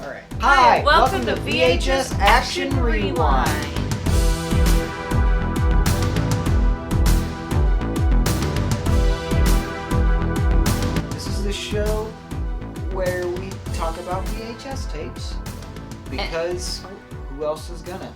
Alright. Hi, welcome to VHS Action Rewind. This is the show where we talk about VHS tapes. Because who else is gonna?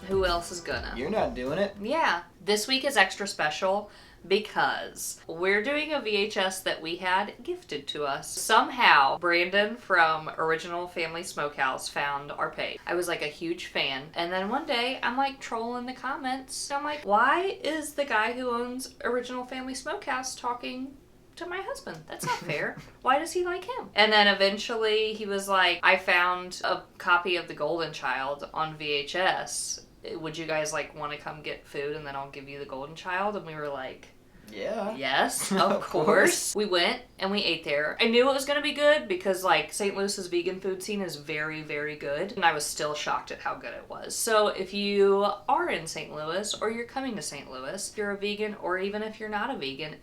Who else is gonna? You're not doing it. Yeah. This week is extra special because we're doing a VHS that we had gifted to us. Somehow, Brandon from Original Family Smokehouse found our page. I was like a huge fan. And then one day, I'm like trolling the comments. I'm like, why is the guy who owns Original Family Smokehouse talking to my husband? That's not fair. Why does he like him? And then eventually he was like, I found a copy of The Golden Child on VHS. Would you guys like want to come get food and then I'll give you The Golden Child? And we were like, yeah. Yes, of course. We went and we ate there. I knew it was going to be good because like St. Louis's vegan food scene is very, very good. And I was still shocked at how good it was. So if you are in St. Louis or you're coming to St. Louis, if you're a vegan or even if you're not a vegan,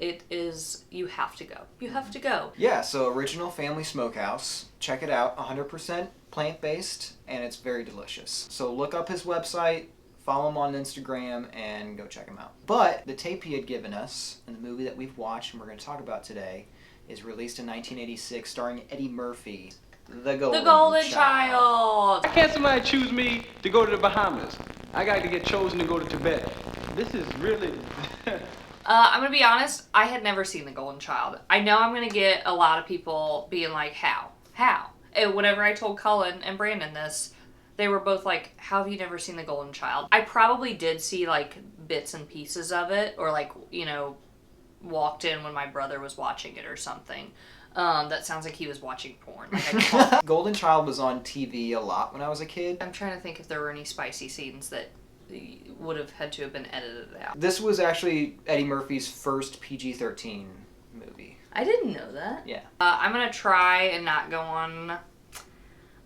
you have to go. You have to go. Yeah, so Original Family Smokehouse. Check it out. 100% plant-based and it's very delicious. So look up his website. Follow him on Instagram and go check him out. But the tape he had given us, and the movie that we've watched and we're going to talk about today, is released in 1986, starring Eddie Murphy, The Golden Child. Why can't somebody choose me to go to the Bahamas? I got to get chosen to go to Tibet. This is really... I'm going to be honest, I had never seen The Golden Child. I know I'm going to get a lot of people being like, how? And whenever I told Cullen and Brandon this, they were both like, how have you never seen The Golden Child? I probably did see like bits and pieces of it or like, walked in when my brother was watching it or something. That sounds like he was watching porn. Like Golden Child was on TV a lot when I was a kid. I'm trying to think if there were any spicy scenes that would have had to have been edited out. This was actually Eddie Murphy's first PG-13 movie. I didn't know that. Yeah. I'm going to try and not go on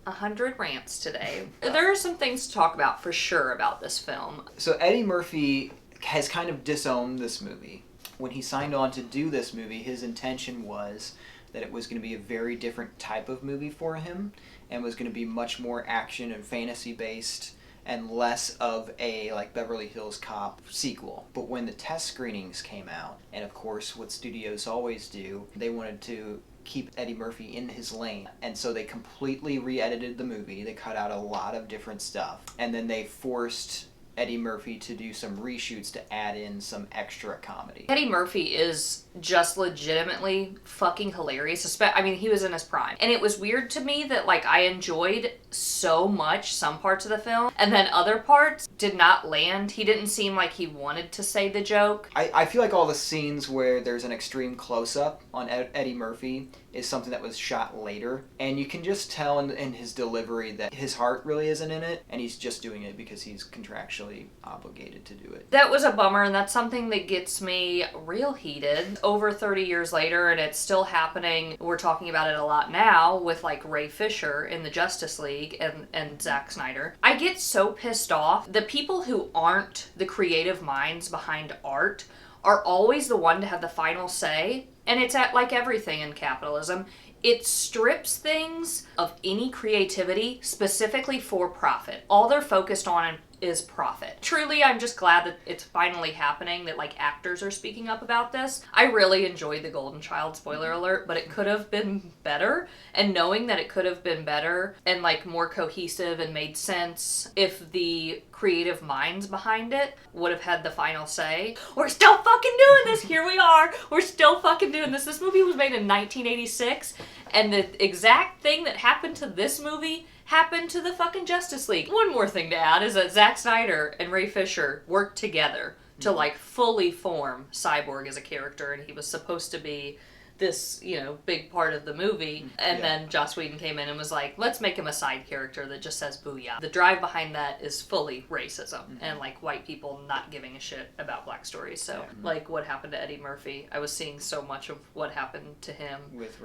100 rants today. There are some things to talk about for sure about this film. So Eddie Murphy has kind of disowned this movie. When he signed on to do this movie, his intention was that it was going to be a very different type of movie for him and was going to be much more action and fantasy based and less of a like Beverly Hills Cop sequel. But when the test screenings came out, and of course what studios always do, they wanted to keep Eddie Murphy in his lane. And so they completely re-edited the movie. They cut out a lot of different stuff. And then they forced Eddie Murphy to do some reshoots to add in some extra comedy. Eddie Murphy is just legitimately fucking hilarious. He was in his prime. And it was weird to me that like I enjoyed so much some parts of the film and then other parts did not land. He didn't seem like he wanted to say the joke. I feel like all the scenes where there's an extreme close-up on Eddie Murphy is something that was shot later. And you can just tell in his delivery that his heart really isn't in it and he's just doing it because he's contractually obligated to do it. That was a bummer, and that's something that gets me real heated. Over 30 years later, and it's still happening. We're talking about it a lot now with like Ray Fisher in the Justice League and Zack Snyder. I get so pissed off. The people who aren't the creative minds behind art are always the one to have the final say. And it's like everything in capitalism. It strips things of any creativity specifically for profit. All they're focused on is profit. Truly, I'm just glad that it's finally happening, that like actors are speaking up about this. I really enjoyed The Golden Child, spoiler alert, but it could have been better. And knowing that it could have been better and like more cohesive and made sense if the creative minds behind it would have had the final say. We're still fucking doing this. Here we are. We're still fucking doing this. This movie was made in 1986 and the exact thing that happened to this movie happened to the fucking Justice League. One more thing to add is that Zack Snyder and Ray Fisher worked together to like fully form Cyborg as a character, and he was supposed to be this, big part of the movie. And then Joss Whedon came in and was like, let's make him a side character that just says booyah. The drive behind that is fully racism and like white people not giving a shit about black stories. So like what happened to Eddie Murphy, I was seeing so much of what happened to him with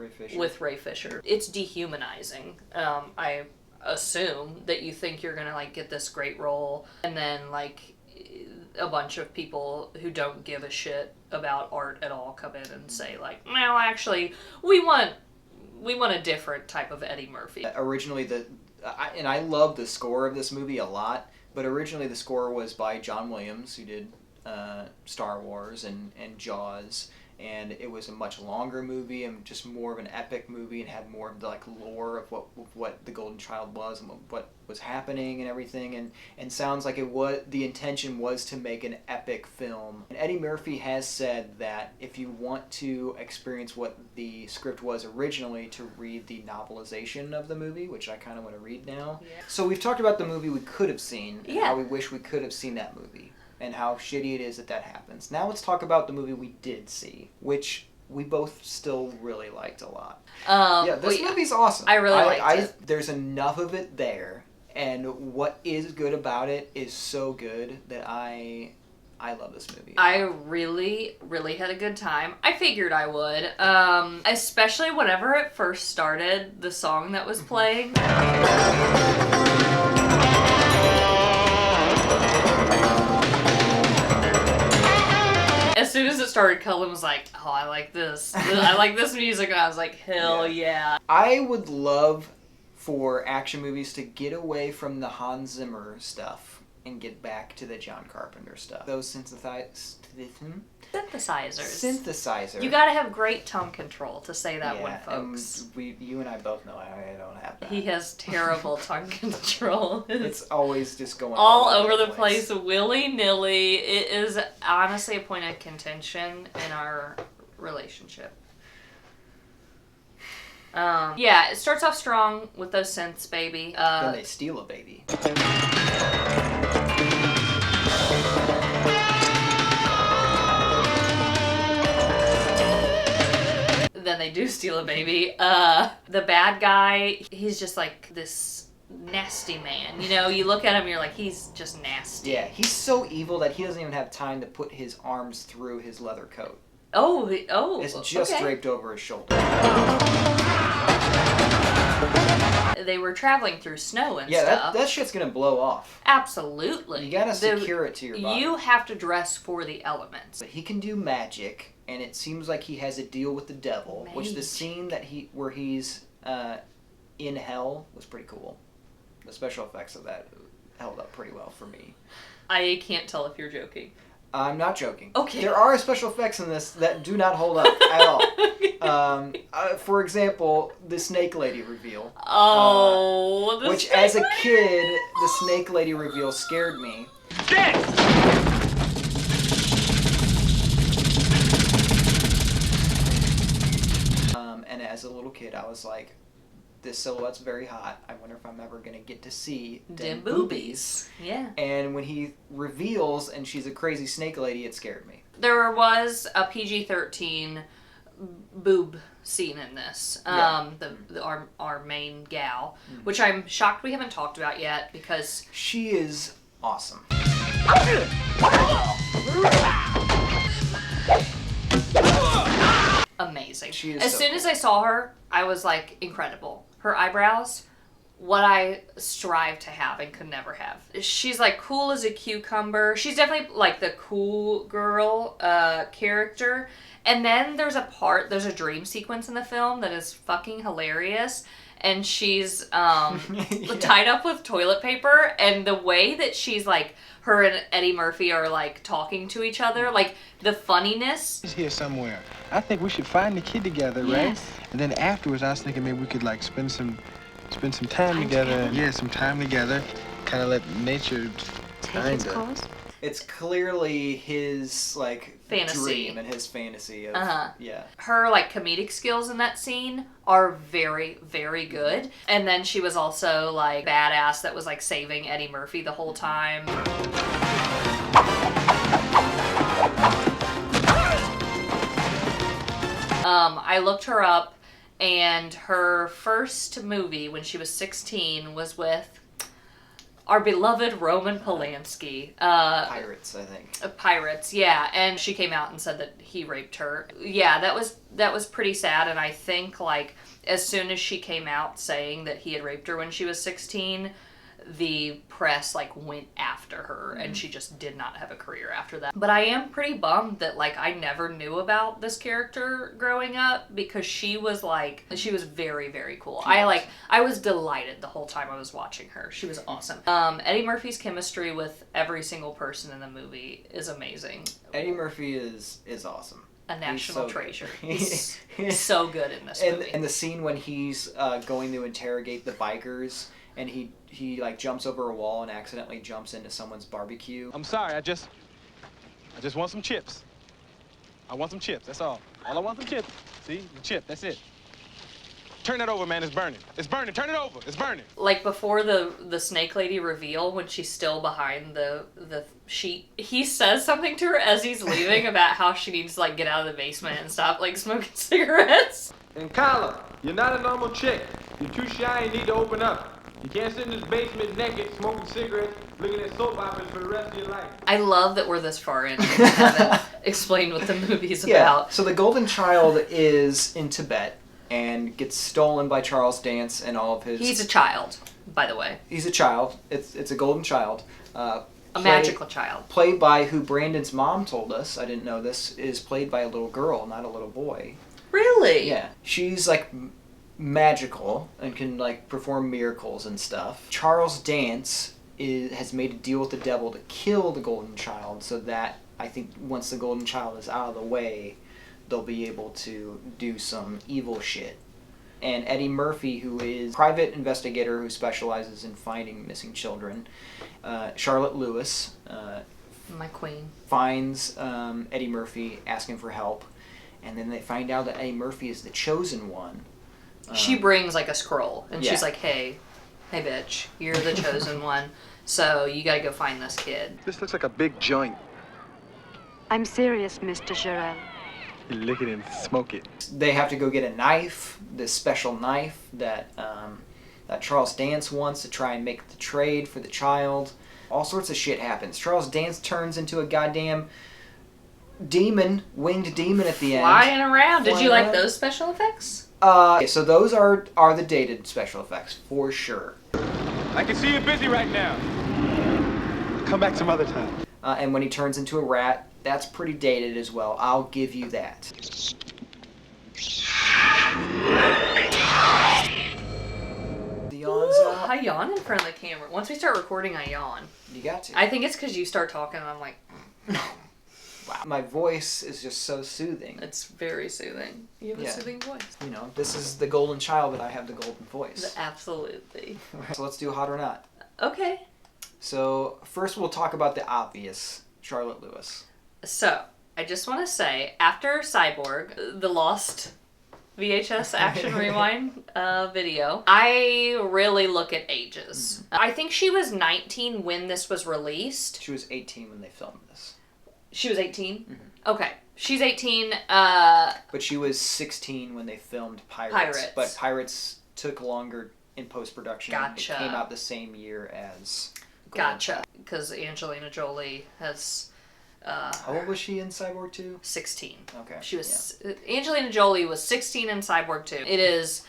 Ray Fisher. It's dehumanizing. I assume that you think you're gonna like get this great role and then like a bunch of people who don't give a shit about art at all come in and say like, no, actually we want We want a different type of Eddie Murphy. Originally, I love the score of this movie a lot, but originally the score was by John Williams, who did Star Wars and Jaws, and it was a much longer movie and just more of an epic movie and had more of the like lore of what the Golden Child was and what was happening and everything, and sounds like the intention was to make an epic film. And Eddie Murphy has said that if you want to experience what the script was originally, to read the novelization of the movie, which I kind of want to read now. Yeah. So we've talked about the movie we could have seen and Yeah. how we wish we could have seen that movie, and how shitty it is that happens. Now let's talk about the movie we did see, which we both still really liked a lot. This movie's awesome. I really liked it. There's enough of it there, and what is good about it is so good that I love this movie. I really, really had a good time. I figured I would. Especially whenever it first started, the song that was playing. As soon as it started, Cullen was like, oh, I like this. I like this music. And I was like, hell yeah. I would love for action movies to get away from the Hans Zimmer stuff and get back to the John Carpenter stuff. Those synthesizers. You gotta have great tongue control to say that one, folks. You and I both know I don't have that. He has terrible tongue control. It's always just going all over the place, willy-nilly. It is honestly a point of contention in our relationship. It starts off strong with those synths, baby. Then they steal a baby. Then they do steal a baby. The bad guy, he's just like this nasty man. You know, you look at him, you're like, he's just nasty. Yeah, he's so evil that he doesn't even have time to put his arms through his leather coat. Oh, it's just draped over his shoulder. They were traveling through snow and stuff. Yeah, that shit's gonna blow off. Absolutely. You gotta secure it to your body. You have to dress for the elements. But he can do magic, and it seems like he has a deal with the devil, which the scene where he's in hell was pretty cool. The special effects of that held up pretty well for me. I can't tell if you're joking. I'm not joking. Okay. There are special effects in this that do not hold up at all. For example, the Snake Lady reveal. Which, as a kid, the Snake Lady reveal scared me. And as a little kid, I was like, this silhouette's very hot. I wonder if I'm ever going to get to see them boobies. Yeah. And when he reveals and she's a crazy snake lady, it scared me. There was a PG-13 boob scene in this. Our main gal, which I'm shocked we haven't talked about yet because she is awesome. Amazing. She is as soon as I saw her, I was like, incredible. Her eyebrows, what I strive to have and could never have. She's like cool as a cucumber. She's definitely like the cool girl character. And then there's a dream sequence in the film that is fucking hilarious. And she's tied up with toilet paper, and the way that she's like, her and Eddie Murphy are like talking to each other, like the funniness. He's here somewhere. I think we should find the kid together, right? And then afterwards, I was thinking maybe we could like spend some time together. Yeah, some time together. Kind of let nature take its course. It's clearly his like fantasy. Dream and his fantasy of Her like comedic skills in that scene are very, very good. And then she was also like badass that was like saving Eddie Murphy the whole time. I looked her up, and her first movie when she was 16 was with our beloved Roman Polanski. Pirates, I think. Pirates, yeah. And she came out and said that he raped her. Yeah, that was pretty sad, and I think, like, as soon as she came out saying that he had raped her when she was 16, the press like went after her and she just did not have a career after that. But I am pretty bummed that like I never knew about this character growing up, because she was very, very cool. I was delighted the whole time I was watching her. She was awesome. Eddie Murphy's chemistry with every single person in the movie is amazing. Eddie Murphy is awesome. A national treasure. He's so good in this movie. And the scene when he's going to interrogate the bikers, and he like jumps over a wall and accidentally jumps into someone's barbecue. I'm sorry, I just want some chips. I want some chips, that's all. All I want some chips. See, the chip, that's it. Turn that over, man, it's burning. It's burning, turn it over, it's burning. Like before the snake lady reveal, when she's still behind the sheet, he says something to her as he's leaving about how she needs to like get out of the basement and stop like smoking cigarettes. And Kyla, you're not a normal chick. You're too shy and need to open up. You can't sit in this basement naked, smoking cigarettes, looking at soap operas for the rest of your life. I love that we're this far in and haven't explained what the movie's about. So the Golden Child is in Tibet and gets stolen by Charles Dance and all of his... He's a child, by the way. He's a child. It's a golden child. A magical child. Played by who Brandon's mom told us, I didn't know this, is played by a little girl, not a little boy. Really? Yeah. She's like magical and can like perform miracles and stuff. Charles Dance has made a deal with the devil to kill the Golden Child, so that I think once the Golden Child is out of the way, they'll be able to do some evil shit. And Eddie Murphy, who is a private investigator who specializes in finding missing children, Charlotte Lewis, My queen. finds Eddie Murphy asking for help, and then they find out that Eddie Murphy is the chosen one. She brings like a scroll, and yeah. she's like, hey bitch, you're the chosen one, so you gotta go find this kid. This looks like a big joint. I'm serious, Mr. Jarrell. You lick it and smoke it. They have to go get a knife, this special knife that Charles Dance wants to try and make the trade for the child. All sorts of shit happens. Charles Dance turns into a goddamn demon, winged demon at the end. Flying around. Did you Flying like around. those special effects? So those are the dated special effects, for sure. I can see you're busy right now. Come back some other time. And when he turns into a rat, that's pretty dated as well. I'll give you that. The yawn's up. I yawn in front of the camera. Once we start recording, I yawn. You got to. I think it's because you start talking and I'm like, Wow. My voice is just so soothing. it's very soothing. You have a Yeah. soothing voice. You know, this is the golden child, but I have the golden voice. Absolutely. So let's do hot or not. Okay. So first we'll talk about the obvious, Charlotte Lewis. So, I just want to say, after Cyborg, the lost VHS Action Rewind video, I really look at ages. I think she was 19 when this was released. She was 18 when they filmed this. She was 18? Mm-hmm. Okay. She's 18. But she was 16 when they filmed Pirates. Pirates. But Pirates took longer in post-production. Gotcha. It came out the same year as Golden Gotcha. Child. Because Angelina Jolie has... How old was she in Cyborg 2? 16. Okay. She was... Angelina Jolie was 16 in Cyborg 2. It is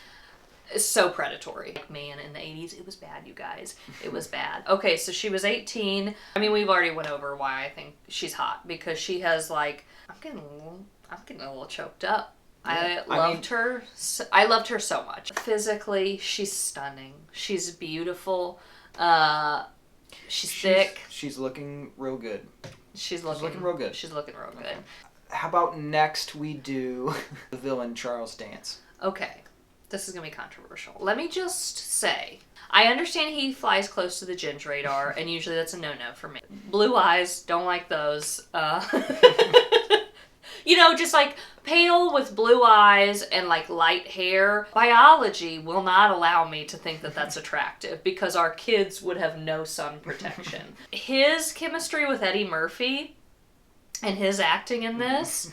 so predatory. Man, in the 80s, it was bad, you guys. It was bad. Okay, so she was 18. I mean, we've already went over why I think she's hot. Because she has, like... I'm getting a little choked up. Yeah. I loved her so much. Physically, she's stunning. She's beautiful. She's thick. She's looking real good. She's looking real good. She's looking real good. How about next we do the villain Charles Dance? Okay, this is gonna be controversial. Let me just say, I understand he flies close to the Ginge radar, and usually that's a no-no for me. Blue eyes, don't like those. You know, just like pale with blue eyes and like light hair. Biology will not allow me to think that that's attractive because our kids would have no sun protection. His chemistry with Eddie Murphy and his acting in this,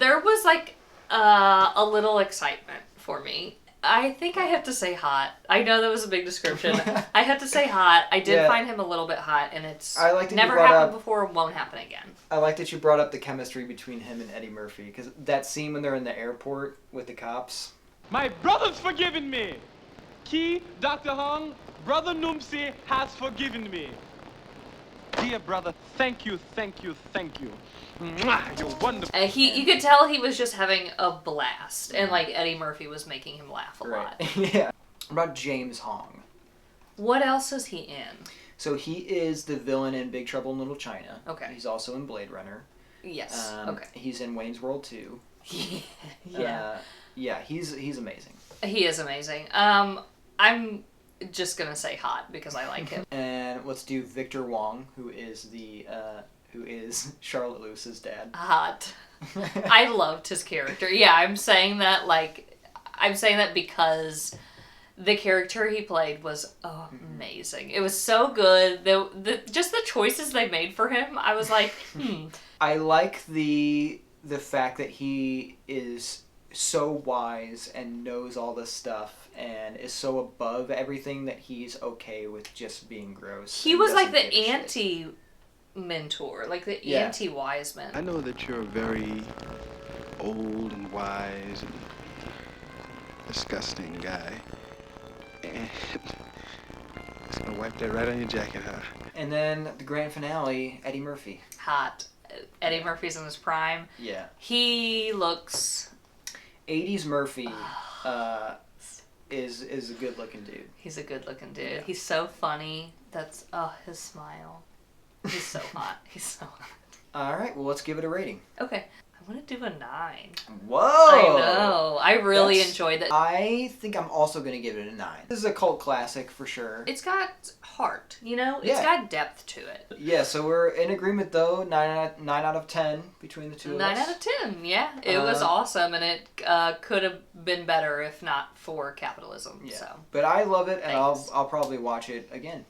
there was like a little excitement for me. I think I have to say hot. I know that was a big description. I have to say hot. I did find him a little bit hot, and it's never happened before, won't happen again. I like that you brought up the chemistry between him and Eddie Murphy, because that scene when they're in the airport with the cops. My brother's forgiven me. Key, Dr. Hung, Brother Numsi has forgiven me. Dear brother, thank you, thank you, thank you. Mwah, you're wonderful. You could tell he was just having a blast, and like Eddie Murphy was making him laugh a lot. Yeah. What about James Hong? What else is he in? So he is the villain in Big Trouble in Little China. Okay. He's also in Blade Runner. Yes. Okay. He's in Wayne's World 2. Yeah. Yeah, he's amazing. He is amazing. I'm just gonna say hot because I like him. And let's do Victor Wong, who is Charlotte Lewis's dad. Hot. I loved his character. Yeah, I'm saying that because the character he played was amazing. It was so good. Just the choices they made for him, I was like, I like the fact that he is so wise and knows all this stuff and is so above everything that he's okay with just being gross. He was like the anti-mentor, like the anti-wise man. I know that you're very old and wise and disgusting guy. And just gonna wipe that right on your jacket, huh? And then the grand finale, Eddie Murphy. Hot. Eddie Murphy's in his prime. Yeah. He looks... 80s Murphy is a good looking dude. He's a good looking dude. Yeah. He's so funny. That's his smile. He's so hot. He's so hot. Alright, well let's give it a rating. Okay. I want to do a 9. Whoa! I know. I really enjoyed that. I think I'm also going to give it a 9. This is a cult classic for sure. It's got heart, you know? It's Yeah. got depth to it. Yeah, so we're in agreement though. 9 out of 10 between the two of us. 9 out of 10, yeah. It was awesome, and it could have been better if not for capitalism. Yeah. So. But I love it, and Thanks. I'll probably watch it again.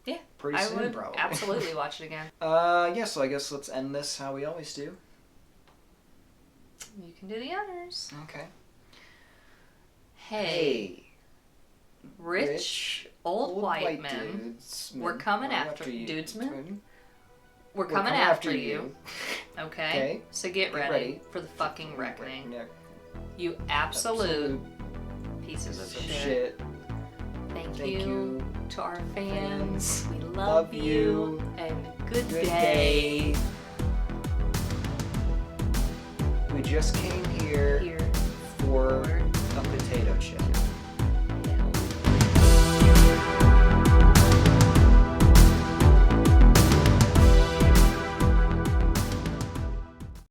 Yeah. Pretty soon, I would probably. absolutely watch it again. Yeah, so I guess let's end this how we always do. You can do the honors. Okay. Hey. Rich old white men. We're coming after you. Dudesmen? We're coming after you. Okay? Okay. So get ready for the fucking reckoning. You absolute pieces of shit. Thank you to our fans. We love you. And good day. We just came here for